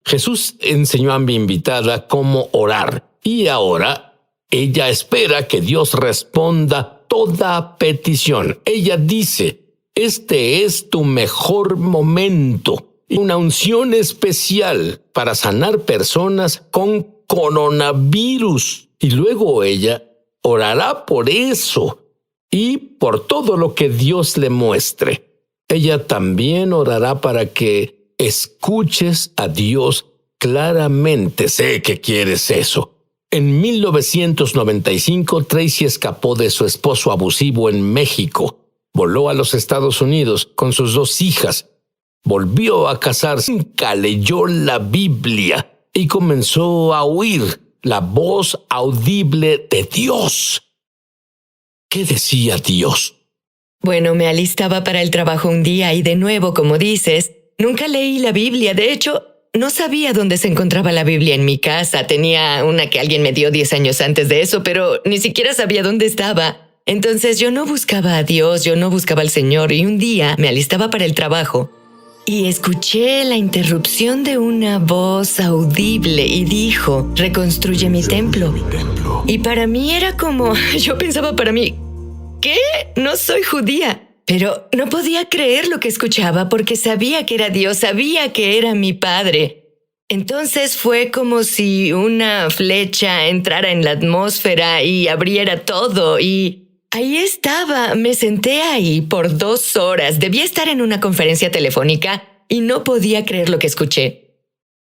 Jesús enseñó a mi invitada cómo orar y ahora ella espera que Dios responda toda petición. Ella dice: este es tu mejor momento, una unción especial para sanar personas con coronavirus. Y luego ella orará por eso y por todo lo que Dios le muestre. Ella también orará para que escuches a Dios claramente. Sé que quieres eso. En 1995, Tracy escapó de su esposo abusivo en México. Voló a los Estados Unidos con sus 2 hijas. Volvió a casarse. Nunca leyó la Biblia y comenzó a oír la voz audible de Dios. ¿Qué decía Dios? Bueno, me alistaba para el trabajo un día y de nuevo, como dices, nunca leí la Biblia. De hecho, no sabía dónde se encontraba la Biblia en mi casa. Tenía una que alguien me dio 10 años antes de eso, pero ni siquiera sabía dónde estaba. Entonces yo no buscaba a Dios, yo no buscaba al Señor, y un día me alistaba para el trabajo y escuché la interrupción de una voz audible y dijo: reconstruye mi templo. Y para mí era como, yo pensaba para mí, ¿qué? No soy judía. Pero no podía creer lo que escuchaba porque sabía que era Dios, sabía que era mi Padre. Entonces fue como si una flecha entrara en la atmósfera y abriera todo, y ahí estaba. Me senté ahí por 2 horas. Debía estar en una conferencia telefónica y no podía creer lo que escuché.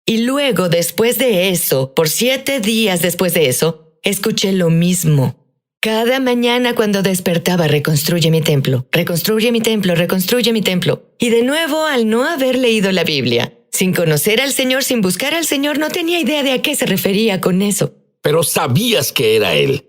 Y luego, después de eso, por 7 días después de eso, escuché lo mismo. Cada mañana cuando despertaba: reconstruye mi templo, reconstruye mi templo, reconstruye mi templo. Y de nuevo, al no haber leído la Biblia, sin conocer al Señor, sin buscar al Señor, no tenía idea de a qué se refería con eso. Pero sabías que era Él.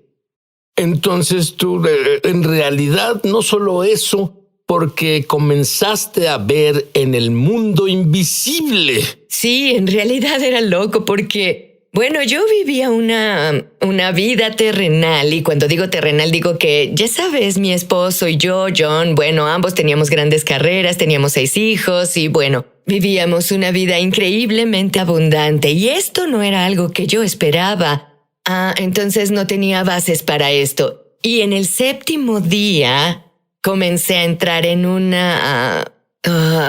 Entonces tú, en realidad, no solo eso, porque comenzaste a ver en el mundo invisible. Sí, en realidad era loco porque, bueno, yo vivía una vida terrenal, y cuando digo terrenal digo que, ya sabes, mi esposo y yo, John, bueno, ambos teníamos grandes carreras, teníamos 6 hijos y bueno, vivíamos una vida increíblemente abundante, y esto no era algo que yo esperaba. Entonces no tenía bases para esto. Y en el 7º día comencé a entrar en una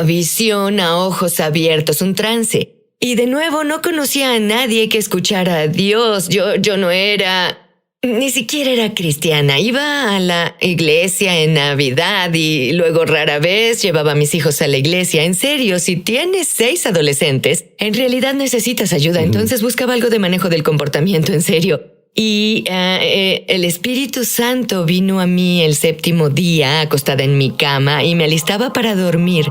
visión a ojos abiertos, un trance. Y de nuevo no conocía a nadie que escuchara a Dios. Yo no era, ni siquiera era cristiana. Iba a la iglesia en Navidad y luego rara vez llevaba a mis hijos a la iglesia. En serio, si tienes 6 adolescentes, en realidad necesitas ayuda. Entonces buscaba algo de manejo del comportamiento, en serio. Y el Espíritu Santo vino a mí el 7º día, acostada en mi cama, y me alistaba para dormir.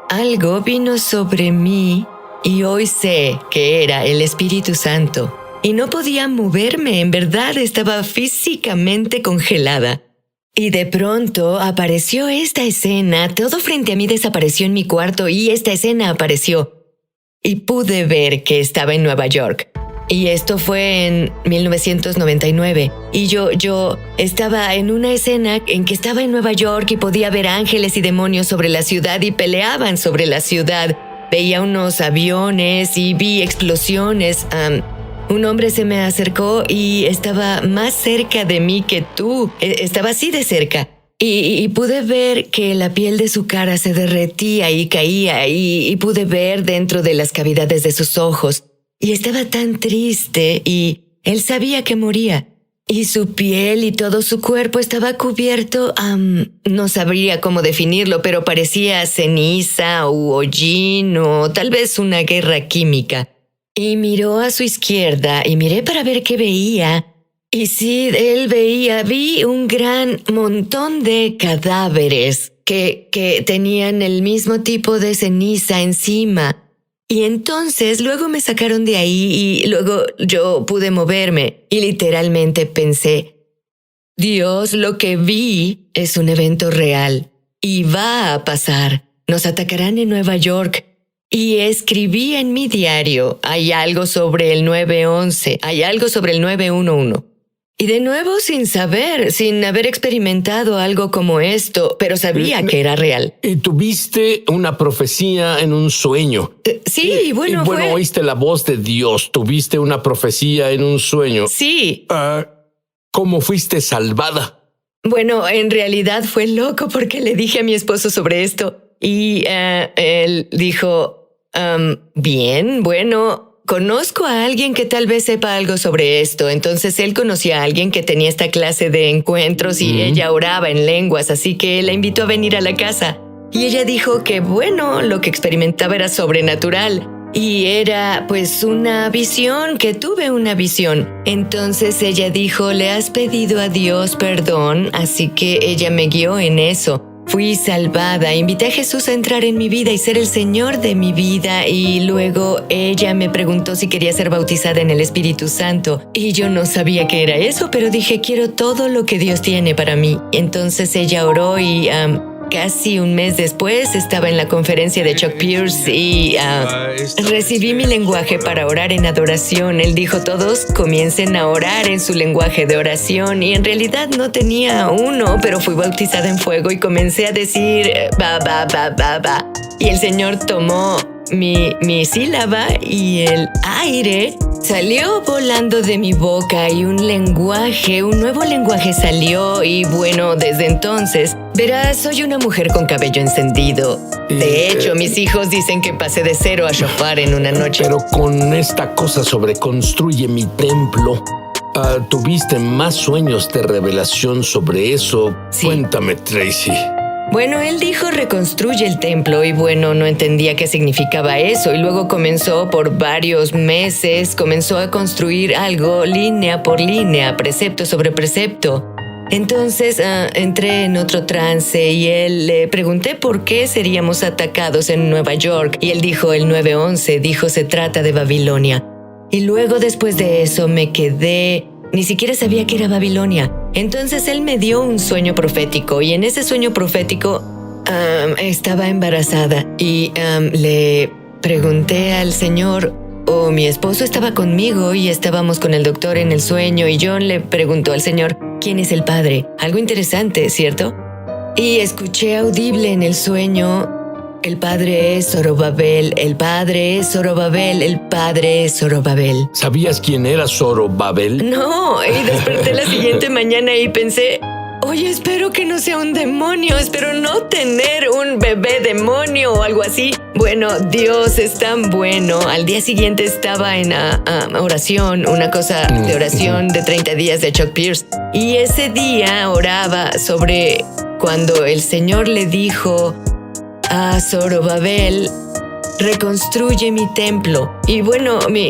Algo vino sobre mí y hoy sé que era el Espíritu Santo. Y no podía moverme, en verdad estaba físicamente congelada. Y de pronto apareció esta escena, todo frente a mí desapareció en mi cuarto y esta escena apareció. Y pude ver que estaba en Nueva York. Y esto fue en 1999. Y yo estaba en una escena en que estaba en Nueva York y podía ver ángeles y demonios sobre la ciudad y peleaban sobre la ciudad. Veía unos aviones y vi explosiones. Un hombre se me acercó y estaba más cerca de mí que tú. Estaba así de cerca. Y pude ver que la piel de su cara se derretía y caía y pude ver dentro de las cavidades de sus ojos. Y estaba tan triste y él sabía que moría. Y su piel y todo su cuerpo estaba cubierto, no sabría cómo definirlo, pero parecía ceniza u hollín o tal vez una guerra química. Y miró a su izquierda y miré para ver qué veía. Y sí, vi un gran montón de cadáveres que tenían el mismo tipo de ceniza encima. Y entonces luego me sacaron de ahí y luego yo pude moverme y literalmente pensé, Dios, lo que vi es un evento real y va a pasar. Nos atacarán en Nueva York. Y escribí en mi diario, hay algo sobre el 9/11, hay algo sobre el 9/11. Y de nuevo sin saber, sin haber experimentado algo como esto, pero sabía que era real. Y tuviste una profecía en un sueño. Sí, bueno, fue... oíste la voz de Dios, tuviste una profecía en un sueño. Sí. ¿Cómo fuiste salvada? Bueno, en realidad fue loco porque le dije a mi esposo sobre esto y él dijo, bien, bueno... Conozco a alguien que tal vez sepa algo sobre esto. Entonces él conocía a alguien que tenía esta clase de encuentros y ella oraba en lenguas, así que la invitó a venir a la casa. Y ella dijo que bueno, lo que experimentaba era sobrenatural. Y era pues una visión, que tuve una visión. Entonces ella dijo, le has pedido a Dios perdón, así que ella me guió en eso. Fui salvada, invité a Jesús a entrar en mi vida y ser el Señor de mi vida y luego ella me preguntó si quería ser bautizada en el Espíritu Santo y yo no sabía qué era eso, pero dije quiero todo lo que Dios tiene para mí. Entonces ella oró y casi un mes después estaba en la conferencia de Chuck Pierce y recibí mi lenguaje para orar en adoración. Él dijo, todos comiencen a orar en su lenguaje de oración y en realidad no tenía uno, pero fui bautizada en fuego y comencé a decir ba, ba, ba, ba, ba. Y el Señor tomó mi sílaba y el aire salió volando de mi boca y un nuevo lenguaje salió y bueno, desde entonces, verás, soy una mujer con cabello encendido. De hecho, mis hijos dicen que pasé de cero a shofar en una noche. Pero con esta cosa sobre construye mi templo, ¿tuviste más sueños de revelación sobre eso? Sí. Cuéntame, Tracy. Bueno, él dijo reconstruye el templo y bueno, no entendía qué significaba eso y luego comenzó por varios meses, comenzó a construir algo línea por línea, precepto sobre precepto. Entonces entré en otro trance y le pregunté por qué seríamos atacados en Nueva York y él dijo el 9/11, dijo se trata de Babilonia. Y luego después de eso me quedé, ni siquiera sabía que era Babilonia. Entonces él me dio un sueño profético y en ese sueño profético estaba embarazada y le pregunté al Señor, mi esposo estaba conmigo y estábamos con el doctor en el sueño y John le preguntó al Señor, ¿quién es el padre? Algo interesante, ¿cierto? Y escuché audible en el sueño, el padre es Zorobabel, el padre es Zorobabel, el padre es Zorobabel. ¿Sabías quién era Zorobabel? No, y desperté la siguiente mañana y pensé, oye, espero que no sea un demonio, espero no tener un bebé demonio o algo así. Bueno, Dios es tan bueno. Al día siguiente estaba en oración, una cosa de oración de 30 días de Chuck Pierce. Y ese día oraba sobre cuando el Señor le dijo a Zorobabel, reconstruye mi templo. Y bueno, mi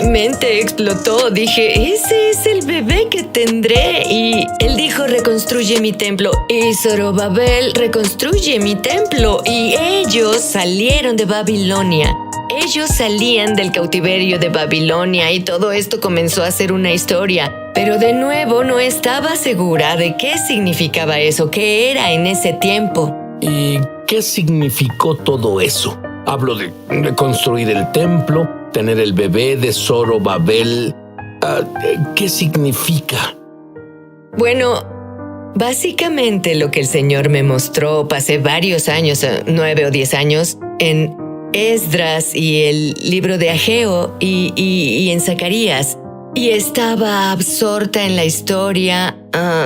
mente explotó. Dije, ese es el bebé que tendré. Y él dijo, reconstruye mi templo. Y Zorobabel, reconstruye mi templo. Y ellos salieron de Babilonia. Ellos salían del cautiverio de Babilonia y todo esto comenzó a ser una historia. Pero de nuevo no estaba segura de qué significaba eso, qué era en ese tiempo. ¿Y qué significó todo eso? Hablo de construir el templo, tener el bebé de Zorobabel. ¿Qué significa? Bueno, básicamente lo que el Señor me mostró, pasé varios años, 9 o 10 años, en Esdras y el libro de Ageo y en Zacarías. Y estaba absorta en la historia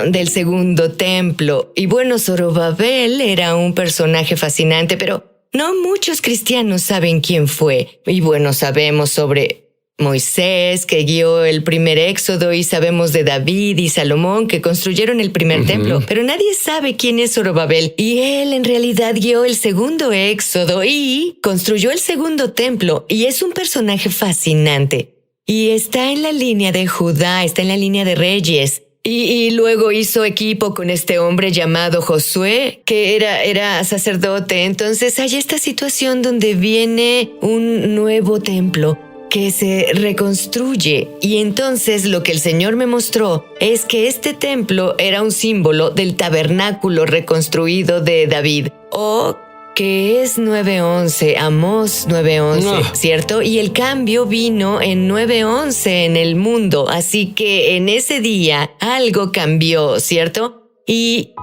del segundo templo. Y bueno, Zorobabel era un personaje fascinante, pero no muchos cristianos saben quién fue. Y bueno, sabemos sobre Moisés, que guió el primer éxodo, y sabemos de David y Salomón, que construyeron el primer templo. Pero nadie sabe quién es Zorobabel. Y él en realidad guió el segundo éxodo y construyó el segundo templo. Y es un personaje fascinante. Y está en la línea de Judá, está en la línea de Reyes. Y luego hizo equipo con este hombre llamado Josué, que era sacerdote. Entonces hay esta situación donde viene un nuevo templo que se reconstruye. Y entonces lo que el Señor me mostró es que este templo era un símbolo del tabernáculo reconstruido de David. O que es 9:11, Amós 9:11, ¿cierto? Y el cambio vino en 9:11 en el mundo, así que en ese día algo cambió, ¿cierto? Y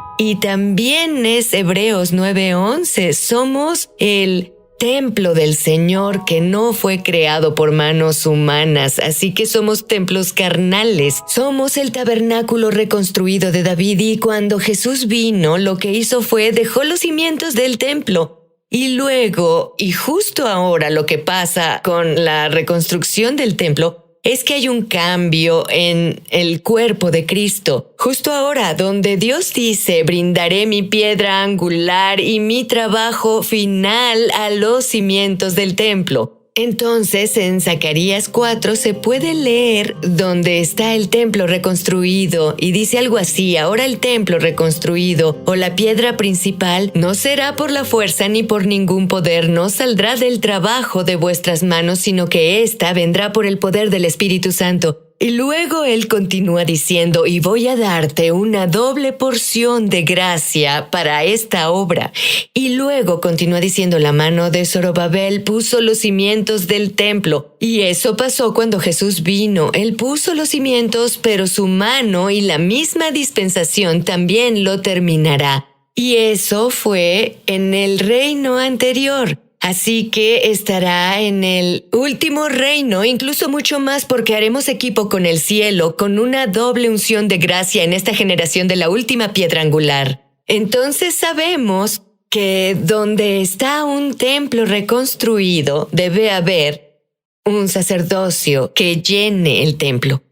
también es Hebreos 9:11, somos el templo del Señor que no fue creado por manos humanas, así que somos templos carnales, somos el tabernáculo reconstruido de David y cuando Jesús vino lo que hizo fue dejó los cimientos del templo y luego, y justo ahora lo que pasa con la reconstrucción del templo es que hay un cambio en el cuerpo de Cristo. Justo ahora, donde Dios dice, brindaré mi piedra angular y mi trabajo final a los cimientos del templo. Entonces, en Zacarías 4 se puede leer donde está el templo reconstruido y dice algo así, ahora el templo reconstruido o la piedra principal no será por la fuerza ni por ningún poder, no saldrá del trabajo de vuestras manos, sino que ésta vendrá por el poder del Espíritu Santo. Y luego él continúa diciendo, y voy a darte una doble porción de gracia para esta obra. Y luego continúa diciendo, la mano de Zorobabel puso los cimientos del templo. Y eso pasó cuando Jesús vino. Él puso los cimientos, pero su mano y la misma dispensación también lo terminará. Y eso fue en el reino anterior. Así que estará en el último reino, incluso mucho más porque haremos equipo con el cielo, con una doble unción de gracia en esta generación de la última piedra angular. Entonces sabemos que donde está un templo reconstruido, debe haber un sacerdocio que llene el templo.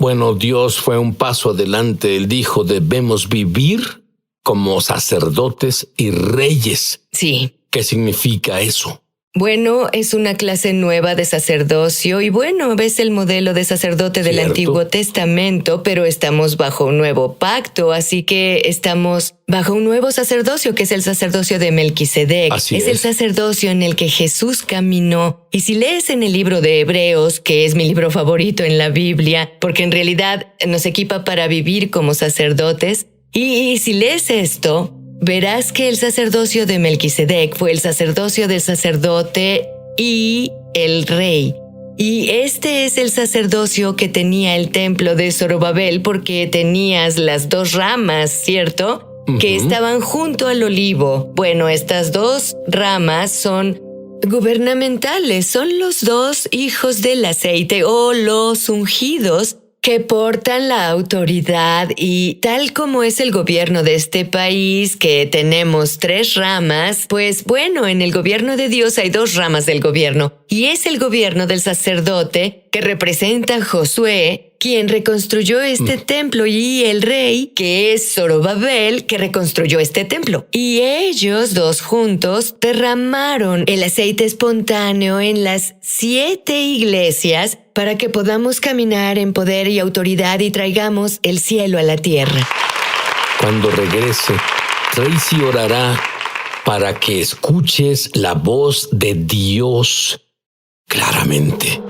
Bueno, Dios fue un paso adelante. Él dijo, debemos vivir como sacerdotes y reyes. Sí. ¿Qué significa eso? Bueno, es una clase nueva de sacerdocio y bueno, ves el modelo de sacerdote del Antiguo Testamento, pero estamos bajo un nuevo pacto, así que estamos bajo un nuevo sacerdocio que es el sacerdocio de Melquisedec. Es el sacerdocio en el que Jesús caminó. Y si lees en el libro de Hebreos, que es mi libro favorito en la Biblia, porque en realidad nos equipa para vivir como sacerdotes, y si lees esto, verás que el sacerdocio de Melquisedec fue el sacerdocio del sacerdote y el rey. Y este es el sacerdocio que tenía el templo de Zorobabel porque tenías las dos ramas, ¿cierto? Que estaban junto al olivo. Bueno, estas dos ramas son gubernamentales, son los dos hijos del aceite o los ungidos que portan la autoridad y tal como es el gobierno de este país, que tenemos 3 ramas, pues bueno, en el gobierno de Dios hay 2 ramas del gobierno y es el gobierno del sacerdote que representa a Josué, quien reconstruyó este templo y el rey, que es Zorobabel, que reconstruyó este templo. Y ellos 2 juntos derramaron el aceite espontáneo en las 7 iglesias para que podamos caminar en poder y autoridad y traigamos el cielo a la tierra. Cuando regrese, Tracy orará para que escuches la voz de Dios claramente.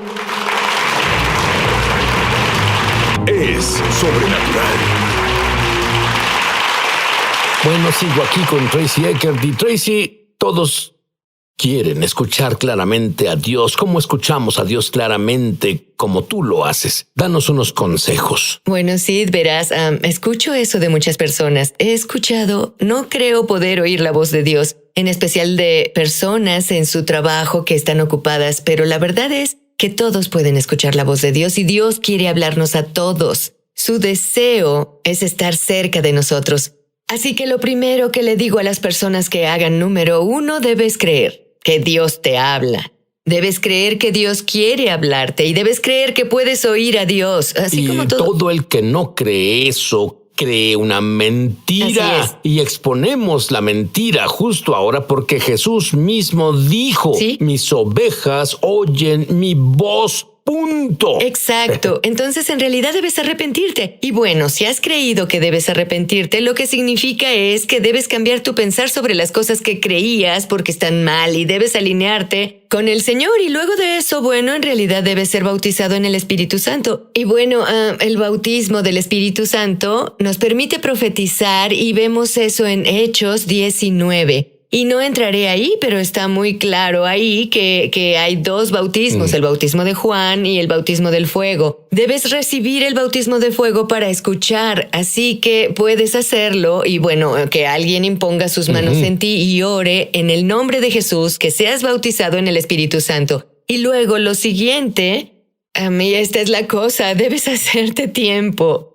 Es sobrenatural. Bueno, sigo aquí con Tracy Eckert y Tracy, todos quieren escuchar claramente a Dios. ¿Cómo escuchamos a Dios claramente como tú lo haces? Danos unos consejos. Bueno, Sid, verás, escucho eso de muchas personas. He escuchado, no creo poder oír la voz de Dios, en especial de personas en su trabajo que están ocupadas, pero la verdad es que todos pueden escuchar la voz de Dios y Dios quiere hablarnos a todos. Su deseo es estar cerca de nosotros. Así que lo primero que le digo a las personas que hagan, número 1, debes creer que Dios te habla. Debes creer que Dios quiere hablarte y debes creer que puedes oír a Dios. Así como todo el que no cree eso cree una mentira. Y exponemos la mentira justo ahora porque Jesús mismo dijo, ¿sí? Mis ovejas oyen mi voz. Punto. Exacto. Entonces, en realidad debes arrepentirte. Y bueno, si has creído que debes arrepentirte, lo que significa es que debes cambiar tu pensar sobre las cosas que creías porque están mal y debes alinearte con el Señor. Y luego de eso, bueno, en realidad debes ser bautizado en el Espíritu Santo. Y bueno, el bautismo del Espíritu Santo nos permite profetizar y vemos eso en Hechos 19. Y no entraré ahí, pero está muy claro ahí que hay dos bautismos, el bautismo de Juan y el bautismo del fuego. Debes recibir el bautismo de fuego para escuchar, así que puedes hacerlo y bueno, que alguien imponga sus manos en ti y ore en el nombre de Jesús, que seas bautizado en el Espíritu Santo. Y luego lo siguiente, a mí esta es la cosa, debes hacerte tiempo.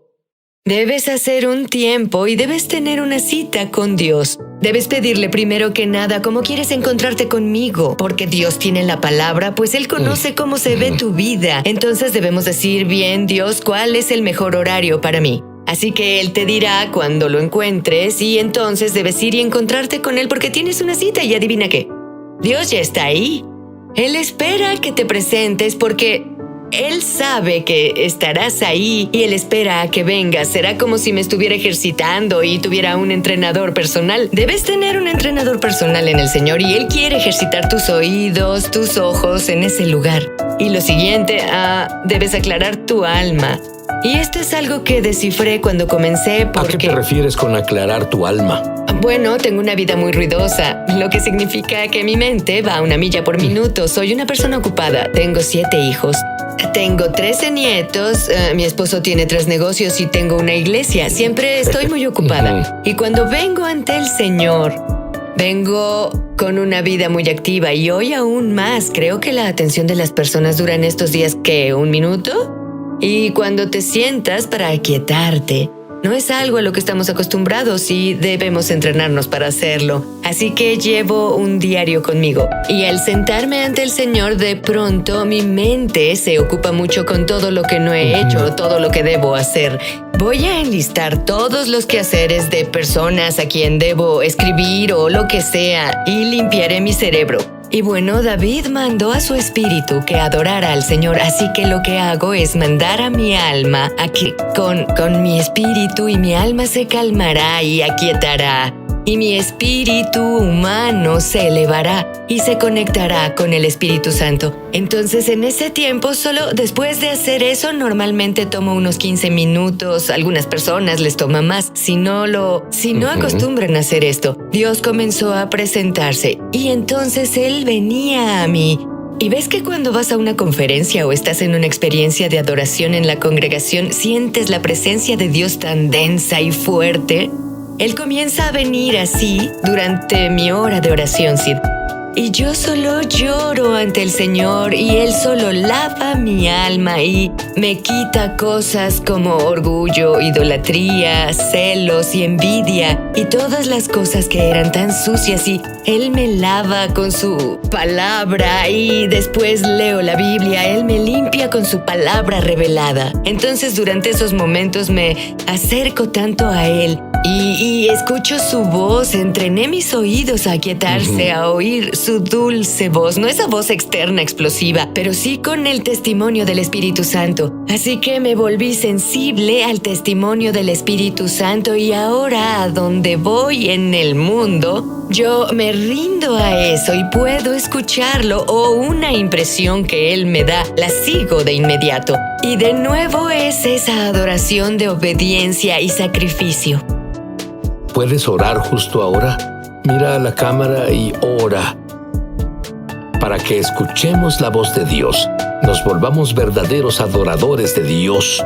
Debes hacer un tiempo y debes tener una cita con Dios. Debes pedirle primero que nada cómo quieres encontrarte conmigo, porque Dios tiene la palabra, pues Él conoce cómo se ve tu vida. Entonces debemos decir, bien, Dios, ¿cuál es el mejor horario para mí? Así que Él te dirá cuando lo encuentres y entonces debes ir y encontrarte con Él porque tienes una cita y adivina qué. Dios ya está ahí. Él espera que te presentes porque Él sabe que estarás ahí y Él espera a que vengas. Será como si me estuviera ejercitando y tuviera un entrenador personal. Debes tener un entrenador personal en el Señor y Él quiere ejercitar tus oídos, tus ojos en ese lugar. Y lo siguiente, debes aclarar tu alma. Y esto es algo que descifré cuando comencé porque... ¿A qué te refieres con aclarar tu alma? Bueno, tengo una vida muy ruidosa, lo que significa que mi mente va a 1 milla por minuto. Soy una persona ocupada, tengo 7 hijos. Tengo 13 nietos, mi esposo tiene 3 negocios y tengo una iglesia. Siempre estoy muy ocupada. Y cuando vengo ante el Señor, vengo con una vida muy activa y hoy aún más. Creo que la atención de las personas dura en estos días, ¿qué? ¿1 minuto? Y cuando te sientas para aquietarte, no es algo a lo que estamos acostumbrados y debemos entrenarnos para hacerlo. Así que llevo un diario conmigo. Y al sentarme ante el Señor, de pronto mi mente se ocupa mucho con todo lo que no he hecho, todo lo que debo hacer. Voy a enlistar todos los quehaceres de personas a quien debo escribir o lo que sea y limpiaré mi cerebro. Y bueno, David mandó a su espíritu que adorara al Señor, así que lo que hago es mandar a mi alma a que con mi espíritu y mi alma se calmará y aquietará. Y mi espíritu humano se elevará y se conectará con el Espíritu Santo. Entonces, en ese tiempo, solo después de hacer eso, normalmente tomo unos 15 minutos. Algunas personas les toma más. Si no acostumbran a hacer esto, Dios comenzó a presentarse y entonces Él venía a mí. Y ves que cuando vas a una conferencia o estás en una experiencia de adoración en la congregación, sientes la presencia de Dios tan densa y fuerte. Él comienza a venir así durante mi hora de oración, Sid. Y yo solo lloro ante el Señor y Él solo lava mi alma y me quita cosas como orgullo, idolatría, celos y envidia y todas las cosas que eran tan sucias y Él me lava con su palabra y después leo la Biblia, Él me limpia con su palabra revelada. Entonces durante esos momentos me acerco tanto a Él y escucho su voz, entrené mis oídos a aquietarse, a oír su dulce voz, no esa voz externa explosiva, pero sí con el testimonio del Espíritu Santo. Así que me volví sensible al testimonio del Espíritu Santo y ahora a donde voy en el mundo, yo me rindo a eso y puedo escucharlo o una impresión que Él me da, la sigo de inmediato. Y de nuevo es esa adoración de obediencia y sacrificio. ¿Puedes orar justo ahora? Mira a la cámara y ora para que escuchemos la voz de Dios, nos volvamos verdaderos adoradores de Dios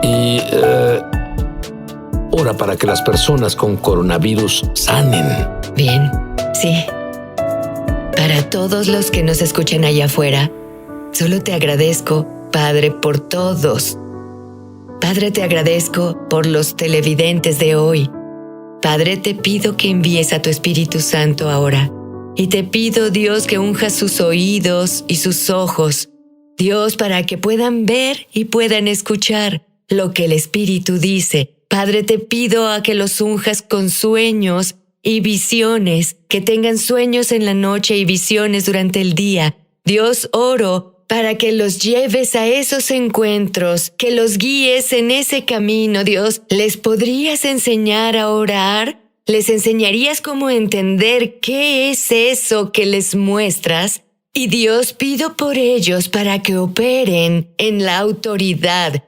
y ora para que las personas con coronavirus sanen. Bien, sí. Para todos los que nos escuchan allá afuera, solo te agradezco, Padre, por todos. Padre, te agradezco por los televidentes de hoy. Padre, te pido que envíes a tu Espíritu Santo ahora. Y te pido, Dios, que unjas sus oídos y sus ojos, Dios, para que puedan ver y puedan escuchar lo que el Espíritu dice. Padre, te pido a que los unjas con sueños y visiones, que tengan sueños en la noche y visiones durante el día. Dios, oro para que los lleves a esos encuentros, que los guíes en ese camino, Dios. ¿Les podrías enseñar a orar? ¿Les enseñarías cómo entender qué es eso que les muestras? Y Dios, pido por ellos para que operen en la autoridad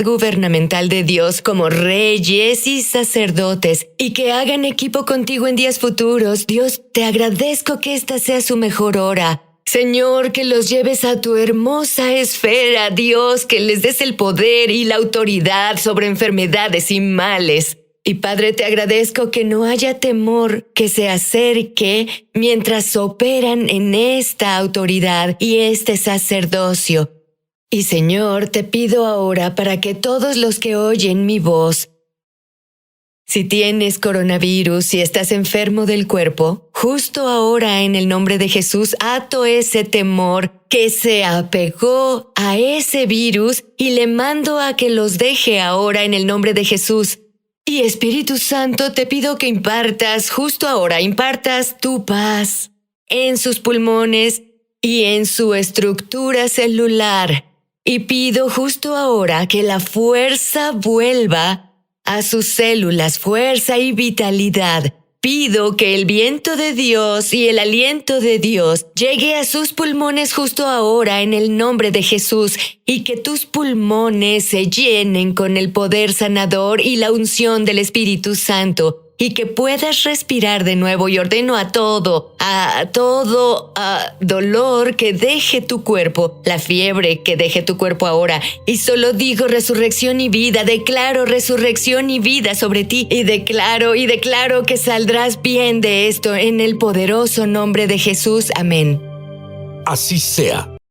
gubernamental de Dios como reyes y sacerdotes, y que hagan equipo contigo en días futuros. Dios, te agradezco que esta sea su mejor hora. Señor, que los lleves a tu hermosa esfera, Dios, que les des el poder y la autoridad sobre enfermedades y males. Y Padre, te agradezco que no haya temor que se acerque mientras operan en esta autoridad y este sacerdocio. Y Señor, te pido ahora para que todos los que oyen mi voz, si tienes coronavirus, si estás enfermo del cuerpo, justo ahora en el nombre de Jesús, ato ese temor que se apegó a ese virus y le mando a que los deje ahora en el nombre de Jesús. Y Espíritu Santo, te pido que impartas tu paz en sus pulmones y en su estructura celular. Y pido justo ahora que la fuerza vuelva a sus células, fuerza y vitalidad. Pido que el viento de Dios y el aliento de Dios llegue a sus pulmones justo ahora en el nombre de Jesús, y que tus pulmones se llenen con el poder sanador y la unción del Espíritu Santo, y que puedas respirar de nuevo. Y ordeno a todo dolor que deje tu cuerpo, la fiebre que deje tu cuerpo ahora. Y solo digo resurrección y vida, declaro resurrección y vida sobre ti, y declaro que saldrás bien de esto en el poderoso nombre de Jesús. Amén. Así sea.